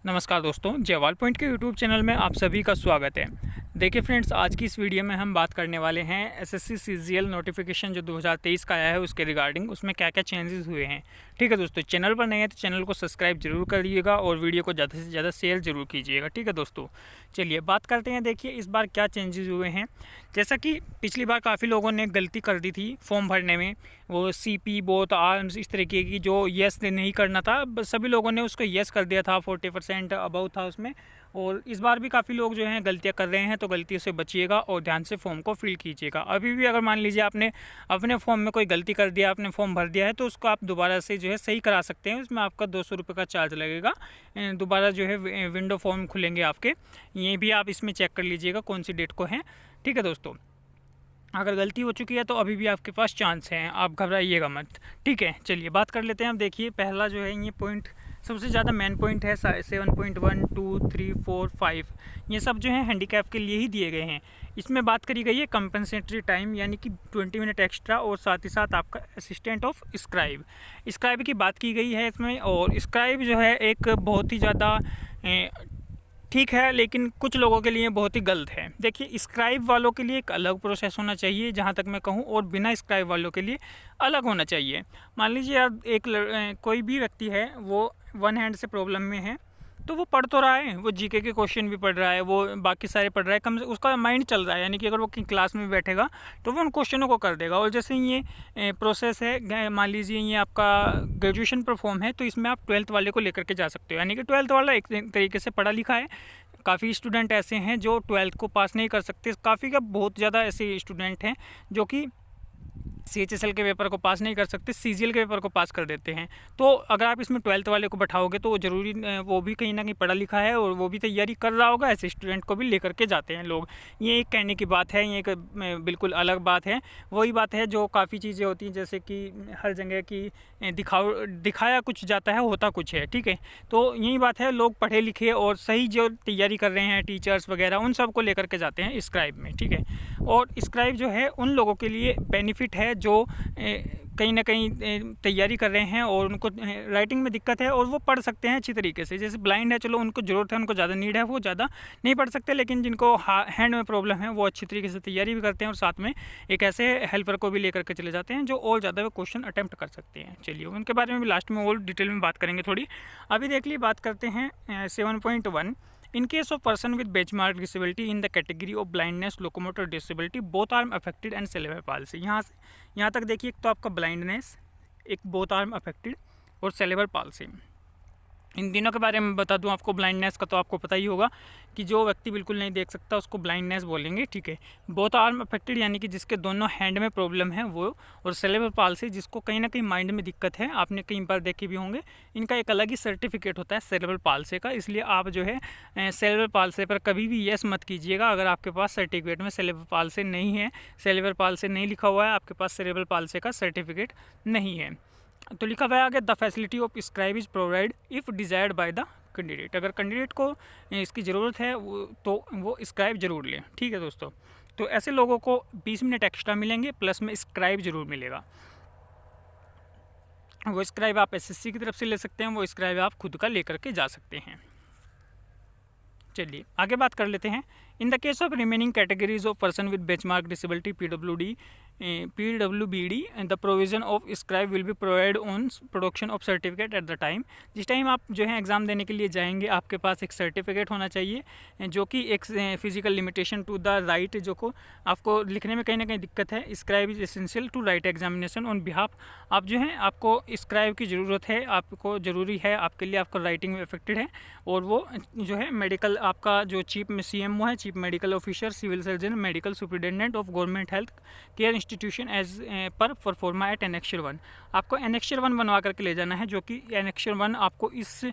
नमस्कार दोस्तों, जयवाल पॉइंट के यूट्यूब चैनल में आप सभी का स्वागत है। देखिए फ्रेंड्स, आज की इस वीडियो में हम बात करने वाले हैं एसएससी सीजीएल नोटिफिकेशन जो 2023 का आया है उसके रिगार्डिंग उसमें क्या क्या चेंजेस हुए हैं। ठीक है दोस्तों, चैनल पर नए हैं तो चैनल को सब्सक्राइब जरूर करिएगा और वीडियो को ज़्यादा से ज़्यादा शेयर जरूर कीजिएगा। ठीक है दोस्तों, चलिए बात करते हैं। देखिए इस बार क्या चेंजेस हुए हैं। जैसा कि पिछली बार काफ़ी लोगों ने गलती कर दी थी फॉर्म भरने में, वो सीपी बोथ आर्म्स इस तरीके की जो येस नहीं करना था, सभी लोगों ने उसको येस कर दिया था। 40% अबव था उसमें। और इस बार भी काफ़ी लोग जो हैं गलतियां कर रहे हैं, तो गलती से बचिएगा और ध्यान से फॉर्म को फिल कीजिएगा। अभी भी अगर मान लीजिए आपने अपने फॉर्म में कोई गलती कर दिया, आपने फॉर्म भर दिया है, तो उसको आप दोबारा से जो है सही करा सकते हैं। उसमें आपका 200 रुपये का चार्ज लगेगा। दोबारा जो है विंडो फॉर्म खुलेंगे आपके, ये भी आप इसमें चेक कर लीजिएगा कौन सी डेट को है। ठीक है दोस्तों, अगर गलती हो चुकी है तो अभी भी आपके पास चांस है, आप घबराइएगा मत। ठीक है, चलिए बात कर लेते हैं। अब देखिए पहला जो है ये पॉइंट सबसे ज़्यादा मेन पॉइंट है। 7.1 2 3 4 5 ये सब जो है हैंडीकैप के लिए ही दिए गए हैं। इसमें बात करी गई है कंपनसेटरी टाइम, यानी कि 20 मिनट एक्स्ट्रा, और साथ ही साथ आपका असिस्टेंट ऑफ स्क्राइब की बात की गई है इसमें। और स्क्राइब जो है एक बहुत ही ज़्यादा ठीक है, लेकिन कुछ लोगों के लिए बहुत ही गलत है। देखिए स्क्राइब वालों के लिए एक अलग प्रोसेस होना चाहिए जहाँ तक मैं कहूँ, और बिना स्क्राइब वालों के लिए अलग होना चाहिए। मान लीजिए यार कोई भी व्यक्ति है, वो वन हैंड से प्रॉब्लम में है, तो वो पढ़ तो रहा है, वो जीके के क्वेश्चन भी पढ़ रहा है, वो बाकी सारे पढ़ रहा है, कम से उसका माइंड चल रहा है। यानी कि अगर वो क्लास में बैठेगा तो वो उन क्वेश्चनों को कर देगा। और जैसे ये प्रोसेस है, मान लीजिए ये आपका ग्रेजुएशन पर फॉर्म है, तो इसमें आप 12th वाले को लेकर के जा सकते हो। यानी कि 12th वाला एक तरीके से पढ़ा लिखा है। काफ़ी स्टूडेंट ऐसे हैं जो 12th को पास नहीं कर सकते, काफ़ी का बहुत ज़्यादा ऐसे स्टूडेंट हैं जो कि CHSL के पेपर को पास नहीं कर सकते, CGL के पेपर को पास कर देते हैं। तो अगर आप इसमें 12th वाले को बैठाओगे तो ज़रूरी वो भी कहीं ना कहीं पढ़ा लिखा है और वो भी तैयारी कर रहा होगा, ऐसे स्टूडेंट को भी लेकर के जाते हैं लोग। ये एक कहने की बात है, ये एक बिल्कुल अलग बात है। वही बात है जो काफ़ी चीज़ें होती हैं, जैसे कि हर जगह की दिखाया कुछ जाता है, होता कुछ है। ठीक है, तो यही बात है, लोग पढ़े लिखे और सही जो तैयारी कर रहे हैं, टीचर्स वगैरह, उन सब को लेकर के जाते हैं स्क्राइब में। ठीक है, और स्क्राइब जो है उन लोगों के लिए बेनिफिट है जो कहीं ना कहीं तैयारी कर रहे हैं और उनको राइटिंग में दिक्कत है और वो पढ़ सकते हैं अच्छी तरीके से। जैसे ब्लाइंड है, चलो उनको ज़रूरत है, उनको ज़्यादा नीड है, वो ज़्यादा नहीं पढ़ सकते, लेकिन जिनको हैंड में प्रॉब्लम है वो अच्छी तरीके से तैयारी भी करते हैं और साथ में एक ऐसे हेल्पर को भी लेकर के चले जाते हैं जो और ज़्यादा वो क्वेश्चन अटैम्प्ट कर सकते हैं। चलिए उनके बारे में भी लास्ट में और डिटेल में बात करेंगे थोड़ी। अभी देख लीजिए, बात करते हैं 7.1। In case of person with benchmark disability in the category of blindness, locomotor disability, both arm affected and cerebral palsy। यहाँ तक देखिए, एक तो आपका ब्लाइंडनेस, एक बोथ आर्म अफेक्टेड और सेरेब्रल पाल्सी। इन तीनों के बारे में बता दूं आपको। ब्लाइंडनेस का तो आपको पता ही होगा कि जो व्यक्ति बिल्कुल नहीं देख सकता उसको ब्लाइंडनेस बोलेंगे। ठीक है, बोथ आर्म अफेक्टेड यानी कि जिसके दोनों हैंड में प्रॉब्लम है वो, और सेरेब्रल पाल्सी जिसको कहीं ना कहीं माइंड में दिक्कत है, आपने कई बार देखे भी होंगे। इनका एक अलग ही सर्टिफिकेट होता है सेरेब्रल पाल्सी का, इसलिए आप जो है सेरेब्रल पाल्सी पर कभी भी येस मत कीजिएगा अगर आपके पास सर्टिफिकेट में सेरेब्रल पाल्सी नहीं है, सेरेब्रल पाल्सी नहीं लिखा हुआ है, आपके पास सेरेब्रल पाल्सी का सर्टिफिकेट नहीं है। तो लिखा हुआ है आगे, the facility of scribe is provide if desired bye the candidate. अगर कैंडिडेट को इसकी ज़रूरत है तो वो स्क्राइब जरूर लें। ठीक है दोस्तों, तो ऐसे लोगों को 20 मिनट एक्स्ट्रा मिलेंगे, प्लस में स्क्राइब जरूर मिलेगा। वो स्क्राइब आप SSC की तरफ से ले सकते हैं, वो स्क्राइब आप खुद का लेकर के जा सकते हैं। चलिए आगे बात कर लेते हैं। In the case of remaining categories of person with benchmark disability PWBD the provision of scribe will be provide on production of certificate eight the time. जिस टाइम आप जो है एग्ज़ाम देने के लिए जाएंगे, आपके पास एक सर्टिफिकेट होना चाहिए जो कि एक physical limitation to the write, जो को आपको लिखने में कहीं ना कहीं दिक्कत है। Scribe is essential to write examination on behalf. आप जो है, आपको स्क्राइब की ज़रूरत है, आपको ज़रूरी है, आपके लिए आपका राइटिंग में अफेक्टेड है। और वो जो है मेडिकल, आपका जो चीफ में CMO है, chief medical officer, civil surgeon, medical superintendent of government health care institution as per proforma at annexure 1। आपको एनेक्चर 1 बनवा करके ले जाना है, जो कि एनेक्चर 1 आपको इस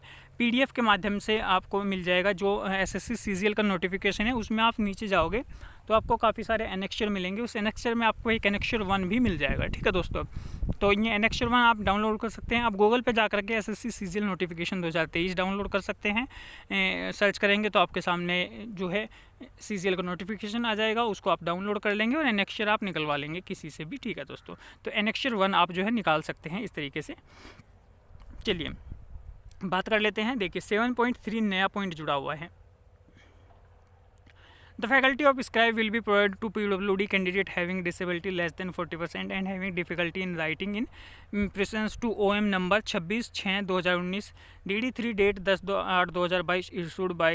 PDF के माध्यम से आपको मिल जाएगा। जो SSC CGL का नोटिफिकेशन है उसमें आप नीचे जाओगे तो आपको काफ़ी सारे एनेक्चर मिलेंगे, उस एनेक्चर में आपको एक एनेक्चर 1 भी मिल जाएगा। ठीक है दोस्तों, तो ये एनेक्चर 1 आप डाउनलोड कर सकते हैं। आप गूगल पे जा करके SSC CGL नोटिफिकेशन 2023 डाउनलोड कर सकते हैं। सर्च करेंगे तो आपके सामने जो है CGL का नोटिफिकेशन आ जाएगा, उसको आप डाउनलोड कर लेंगे और एनेक्चर आप निकलवा लेंगे किसी से भी। ठीक है दोस्तों, तो एनेक्चर 1 आप जो है निकाल सकते हैं इस तरीके से। चलिए बात कर लेते हैं। देखिए 7.3 नया पॉइंट जुड़ा हुआ है। The faculty of scribe will be provided to PWD candidate having disability less than 40% and having difficulty in writing in presence to OM number 26/6/2019 DD3 date 10/8/2022 issued by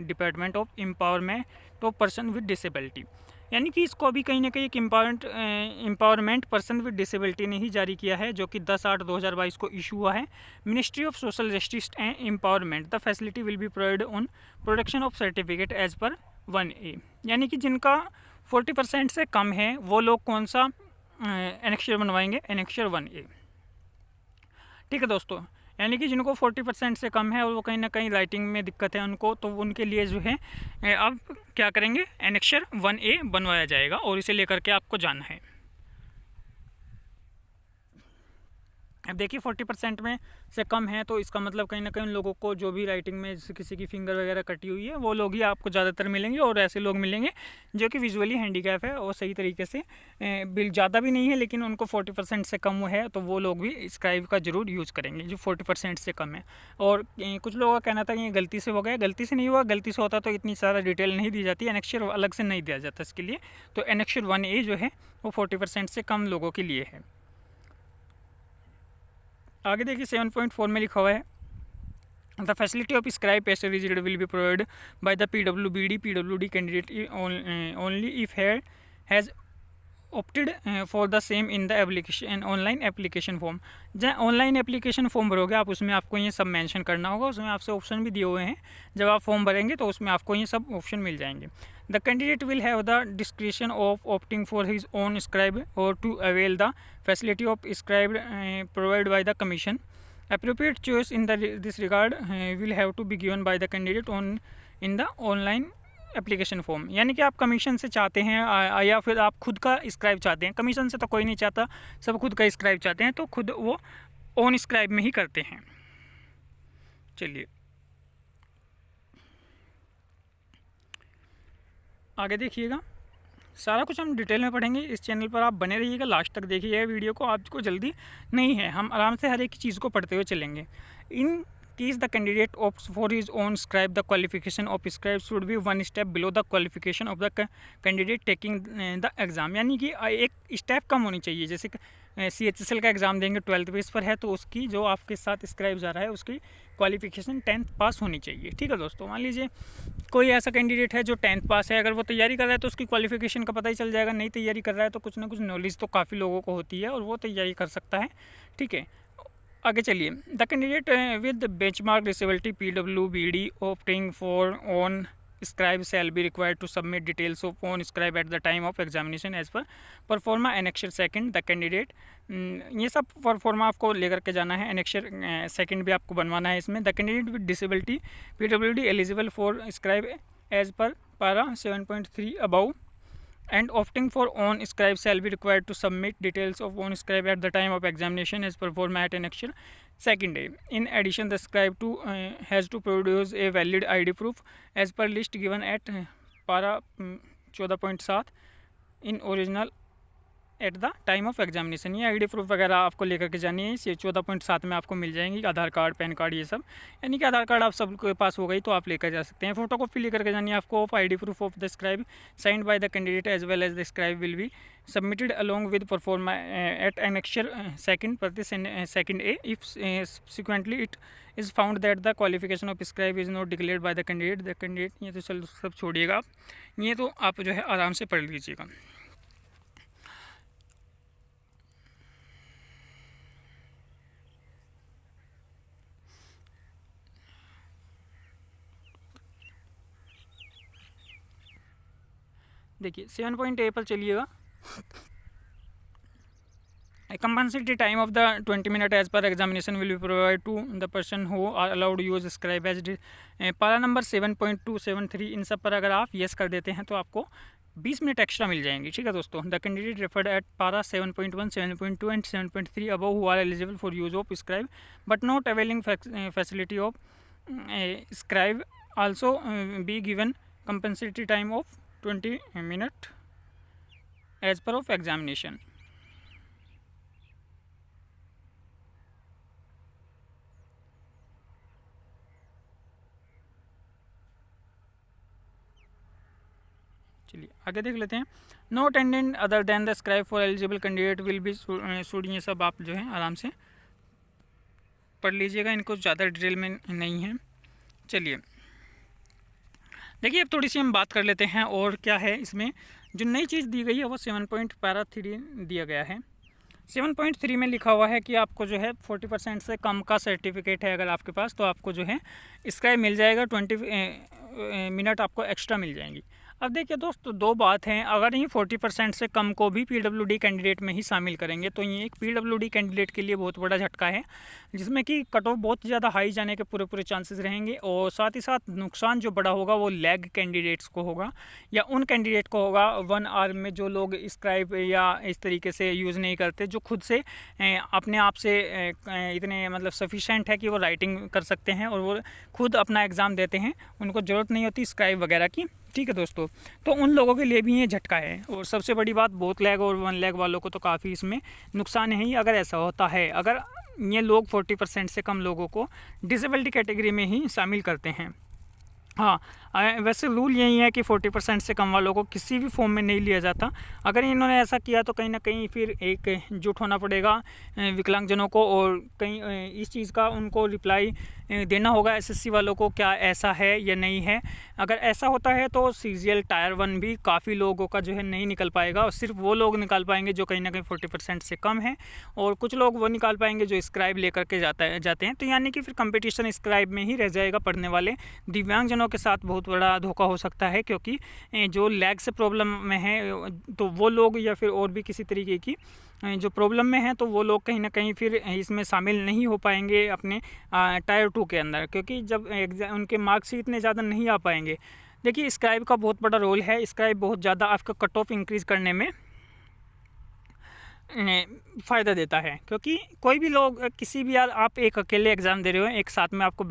Department of Empowerment of Person with Disability। यानी कि इसको अभी कहीं ना कहीं एक empowerment person with disability ने ही जारी किया है, जो कि 10/8/2022 को इशू हुआ है। Ministry of social justice and empowerment the facility will be provide on production of certificate as per 1A। यानी कि जिनका 40% से कम है वो लोग कौन सा एनेक्शर बनवाएंगे, एनेक्शर 1A। ठीक है दोस्तों, यानी कि जिनको 40% से कम है और वो कहीं ना कहीं राइटिंग में दिक्कत है उनको, तो उनके लिए जो है अब क्या करेंगे, एनेक्शर 1A बनवाया जाएगा और इसे लेकर के आपको जाना है। अब देखिए 40% में से कम है तो इसका मतलब कहीं ना कहीं उन लोगों को जो भी राइटिंग में किसी की फिंगर वगैरह कटी हुई है वो लोग ही आपको ज़्यादातर मिलेंगे, और ऐसे लोग मिलेंगे जो कि विजुअली हैंडीकैप है और सही तरीके से बिल ज़्यादा भी नहीं है लेकिन उनको 40% से कम है, तो वो लोग भी स्क्राइब का ज़रूर यूज़ करेंगे जो 40% से कम है। और कुछ लोगों का कहना था कि ये गलती से हो गया, गलती से नहीं हुआ, गलती से होता तो इतनी सारा डिटेल नहीं दी जाती, एनेक्शर अलग से नहीं दिया जाता इसके लिए। तो एनेक्शर 1A जो है वो 40% से कम लोगों के लिए है। आगे देखिए 7.4 में लिखा हुआ है the facility of scribe Pasteur rigid will be provide by the PWD candidate only if has opted for the same in the application online application form. जहाँ ऑनलाइन एप्लीकेशन फॉर्म भरोगे आप, उसमें आपको ये सब मेंशन करना होगा, उसमें आपसे ऑप्शन भी दिए हुए हैं, जब आप फॉर्म भरेंगे तो उसमें आपको ये सब ऑप्शन मिल जाएंगे। The candidate will have the description of opting for his own scribe और to avail the facility of scribe provide by the commission. Appropriate choice in this regard will have to be given by the candidate in the online application form. यानी कि आप commission से चाहते हैं या फिर आप खुद का स्क्राइब चाहते हैं, कमीशन से तो कोई नहीं चाहता, सब खुद का स्क्राइब चाहते हैं, तो खुद वो ओन स्क्राइब में ही करते हैं। चलिए आगे देखिएगा, सारा कुछ हम डिटेल में पढ़ेंगे, इस चैनल पर आप बने रहिएगा, लास्ट तक देखिए वीडियो को, आपको जल्दी नहीं है, हम आराम से हर एक चीज़ को पढ़ते हुए चलेंगे। In case the candidate opts for his own scribe the qualification of scribe should be 1 step below the qualification of the candidate taking the exam. यानी कि एक स्टेप कम होनी चाहिए। जैसे CHSL का एग्ज़ाम देंगे 12th बेस पर है, तो उसकी जो आपके साथ स्क्राइब जा रहा है उसकी क्वालिफिकेशन 10th पास होनी चाहिए। ठीक है दोस्तों, मान लीजिए कोई ऐसा कैंडिडेट है जो 10th पास है, अगर वो तैयारी कर रहा है तो उसकी क्वालिफिकेशन का पता ही चल जाएगा, नहीं तैयारी कर रहा है तो कुछ ना कुछ नॉलेज तो काफ़ी लोगों को होती है और वो तैयारी कर सकता है। ठीक है, आगे चलिए। The candidate with benchmark disability PWBD opting for on scribe shall be required to submit details of on scribe at the time of examination as per proforma annexure second. The candidate, ये सब pro forma आपको लेकर के जाना है, annexure second भी आपको बनवाना है इसमें। The candidate with disability PWD eligible for scribe as per para 7.3 above and opting for on scribe shall be required to submit details of on scribe at the time of examination as per format annexure second day. In addition, the scribe has to produce a valid ID proof as per list given at para 14.7 in original eight the time of examination. ये ID proof वगैरह आपको लेकर के जानी है, ये 14.7 में आपको मिल जाएंगी, आधार कार्ड, पैन कार्ड, ये सब। यानी कि आधार कार्ड आप सबके पास हो गई तो आप लेकर जा सकते हैं। फोटो कॉपी लेकर के जानी है आपको of ID proof of the scribe signed by the candidate as well as the scribe will be submitted along with proforma at annexure second पर this second A if subsequently it is found that the qualification of scribe is not declared by the candidate। ये तो चलो सब छोड़िएगा आप, ये तो आप जो है आराम से पढ़ लीजिएगा। देखिए 7.A पर चलिएगा। Compensatory time of the 20 minute as per examination will be provided to the person who are allowed use scribe as पारा नंबर 7.2 7.3 इन सब पर अगर आप येस कर देते हैं तो आपको 20 मिनट एक्स्ट्रा मिल जाएंगे। ठीक है दोस्तों, the candidate referred eight para 7.1 7.2 and 7.3 above who are eligible for use of scribe but not availing facility of scribe also be given compensatory time of 20 minute as per of examination। चलिए आगे देख लेते हैं। No attendant other than the scribe for eligible candidate will be sued. ये सब आप जो है आराम से पढ़ लीजिएगा, इनको ज़्यादा डिटेल में नहीं है। चलिए देखिए अब थोड़ी सी हम बात कर लेते हैं और क्या है इसमें जो नई चीज़ दी गई है वो 7.3 दिया गया है। 7.3 में लिखा हुआ है कि आपको जो है 40% से कम का सर्टिफिकेट है अगर आपके पास, तो आपको जो है इसका मिल जाएगा 20 मिनट आपको एक्स्ट्रा मिल जाएंगी। अब देखिए दोस्तों दो बात हैं, अगर ये 40% से कम को भी पीडब्ल्यूडी कैंडिडेट में ही शामिल करेंगे तो ये एक पीडब्ल्यूडी कैंडिडेट के लिए बहुत बड़ा झटका है, जिसमें कि कट ऑफ बहुत ज़्यादा हाई जाने के पूरे चांसेस रहेंगे। और साथ ही साथ नुकसान जो बड़ा होगा वो लैग कैंडिडेट्स को होगा या उन कैंडिडेट को होगा 1 आवर में जो लोग स्क्राइब या इस तरीके से यूज़ नहीं करते, जो खुद से अपने आप से इतने मतलब सफिशेंट है कि वो राइटिंग कर सकते हैं और वो खुद अपना एग्ज़ाम देते हैं, उनको ज़रूरत नहीं होती स्क्राइब वगैरह की। ठीक है दोस्तों, तो उन लोगों के लिए भी ये झटका है। और सबसे बड़ी बात बहुत लैग और 1 लैग वालों को तो काफ़ी इसमें नुकसान है ही अगर ऐसा होता है, अगर ये लोग 40% से कम लोगों को डिसेबिलिटी कैटेगरी में ही शामिल करते हैं। हाँ वैसे रूल यही है कि 40% से कम वालों को किसी भी फॉर्म में नहीं लिया जाता। अगर इन्होंने ऐसा किया तो कहीं ना कहीं फिर एकजुट होना पड़ेगा विकलांगजनों को, और कहीं इस चीज़ का उनको रिप्लाई देना होगा एसएससी वालों को क्या ऐसा है या नहीं है। अगर ऐसा होता है तो सीजीएल टायर 1 भी काफ़ी लोगों का जो है नहीं निकल पाएगा, और सिर्फ वो लोग निकाल पाएंगे जो कहीं ना कहीं 40% से कम है, और कुछ लोग वो निकाल पाएंगे जो स्क्राइब लेकर के जाते हैं। तो यानी कि फिर कंपटीशन स्क्राइब में ही रह जाएगा पढ़ने वाले दिव्यांगजनों के साथ बहुत बड़ा धोखा हो सकता है, क्योंकि जो लैग से प्रॉब्लम में है तो वो लोग या फिर और भी किसी तरीके की जो प्रॉब्लम में है तो वो लोग कहीं ना कहीं फिर इसमें शामिल नहीं हो पाएंगे अपने टायर 2 के अंदर, क्योंकि जब उनके मार्क्स ही इतने ज़्यादा नहीं आ पाएंगे। देखिए स्क्राइब का बहुत बड़ा रोल है, स्क्राइब बहुत ज़्यादा आपका कट ऑफ इंक्रीज़ करने में फ़ायदा देता है, क्योंकि कोई भी लोग किसी भी यार आप एक अकेले एग्ज़ाम दे रहे हो, एक साथ में आपको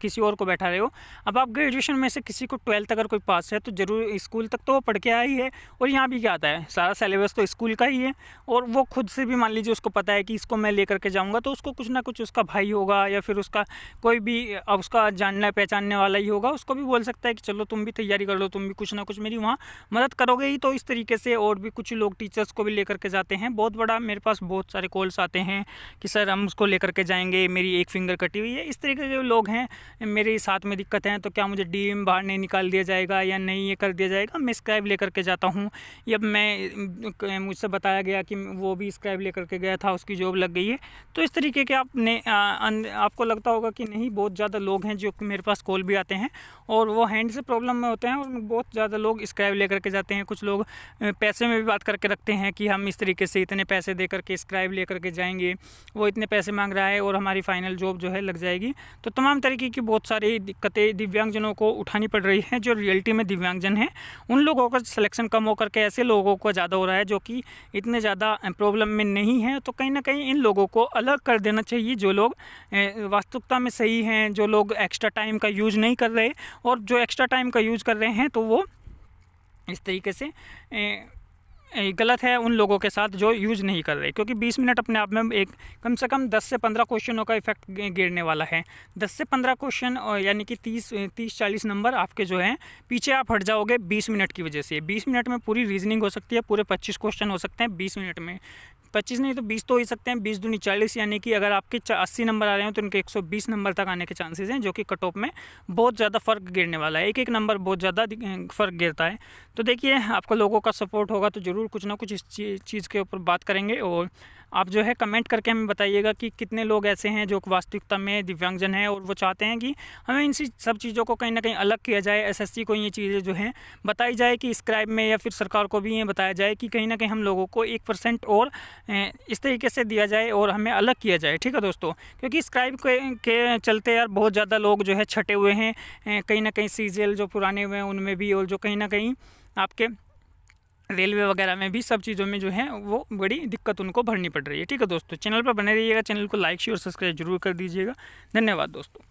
किसी और को बैठा रहे हो। अब आप ग्रेजुएशन में से किसी को 12th अगर कोई पास है तो ज़रूर स्कूल तक तो वो पढ़ के आया ही है, और यहाँ भी क्या आता है सारा सिलेबस तो स्कूल का ही है, और वो खुद से भी मान लीजिए उसको पता है कि इसको मैं लेकर के जाऊँगा, तो उसको कुछ ना कुछ उसका भाई होगा या फिर उसका कोई भी उसका जानना पहचानने वाला ही होगा, उसको भी बोल सकता है कि चलो तुम भी तैयारी कर लो, तुम भी कुछ ना कुछ मेरी वहाँ मदद करोगे ही। तो इस तरीके से और भी कुछ लोग टीचर्स को भी लेकर के जाते हैं। बहुत बड़ा मेरे पास बहुत सारे कॉल्स आते हैं कि सर हम उसको लेकर के जाएंगे, मेरी एक फिंगर कटी हुई है। इस तरीके के लोग हैं, मेरे साथ में दिक्कत है तो क्या मुझे डीएम बाहर नहीं निकाल दिया जाएगा या नहीं ये कर दिया जाएगा। मैं स्क्राइब लेकर के जाता हूँ, या मुझसे बताया गया कि वो भी स्क्राइब लेकर के गया था, उसकी जॉब लग गई है। तो इस तरीके के आपको लगता होगा कि नहीं, बहुत ज़्यादा लोग हैं जो मेरे पास कॉल भी आते हैं और वो हैंड से प्रॉब्लम में होते हैं, और बहुत ज़्यादा लोग स्क्राइब लेकर के जाते हैं। कुछ लोग पैसे में भी बात करके रखते हैं कि हम इस तरीके से इतने पैसे दे करके स्क्राइब लेकर के जाएंगे, वो इतने पैसे मांग रहा है और हमारी फाइनल जॉब जो है लग जाएगी। तो तमाम तरीके की बहुत सारी दिक्कतें दिव्यांगजनों को उठानी पड़ रही हैं। जो रियलिटी में दिव्यांगजन हैं उन लोगों का सिलेक्शन कम होकर के ऐसे लोगों को ज़्यादा हो रहा है जो कि इतने ज़्यादा प्रॉब्लम में नहीं है। तो कहीं ना कहीं इन लोगों को अलग कर देना चाहिए, जो लोग वास्तविकता में सही हैं, जो लोग एक्स्ट्रा टाइम का यूज़ नहीं कर रहे, और जो एक्स्ट्रा टाइम का यूज़ कर रहे हैं तो वो इस तरीके से गलत है उन लोगों के साथ जो यूज़ नहीं कर रहे, क्योंकि 20 मिनट अपने आप में एक कम से कम 10 से 15 क्वेश्चनों का इफेक्ट गिरने वाला है। 10 से 15 क्वेश्चन यानी कि 30-40 नंबर आपके जो हैं पीछे आप हट जाओगे 20 मिनट की वजह से। 20 मिनट में पूरी रीजनिंग हो सकती है, पूरे 25 क्वेश्चन हो सकते हैं 20 मिनट में। 25 नहीं तो 20 तो हो सकते हैं, 20 दूनी 40, यानी कि अगर आपके 80 नंबर आ रहे हैं तो उनके 120 नंबर तक आने के चांसेस हैं, जो कि कट ऑफ में बहुत ज़्यादा फ़र्क गिरने वाला है। एक नंबर बहुत ज़्यादा फ़र्क गिरता है। तो देखिए आपको लोगों का सपोर्ट होगा तो ज़रूर कुछ ना कुछ इस चीज़ के ऊपर बात करेंगे, और आप जो है कमेंट करके हमें बताइएगा कि कितने लोग ऐसे हैं जो वास्तविकता में दिव्यांगजन हैं और वो चाहते हैं कि हमें इन सब चीज़ों को कहीं ना कहीं अलग किया जाए। एसएससी को ये चीज़ें जो हैं बताई जाए कि स्क्राइब में, या फिर सरकार को भी ये बताया जाए कि कहीं ना कहीं हम लोगों को 1% और इस तरीके से दिया जाए और हमें अलग किया जाए। ठीक है दोस्तों, क्योंकि स्क्राइब के चलते यार बहुत ज़्यादा लोग जो है छटे हुए हैं, कहीं ना कहीं सीजीएल जो पुराने हुए हैं उनमें भी, और जो कहीं ना कहीं आपके रेलवे वगैरह में भी, सब चीज़ों में जो है वो बड़ी दिक्कत उनको भरनी पड़ रही है। ठीक है दोस्तों, चैनल पर बने रहिएगा, चैनल को लाइक शेयर सब्सक्राइब जरूर कर दीजिएगा। धन्यवाद दोस्तों।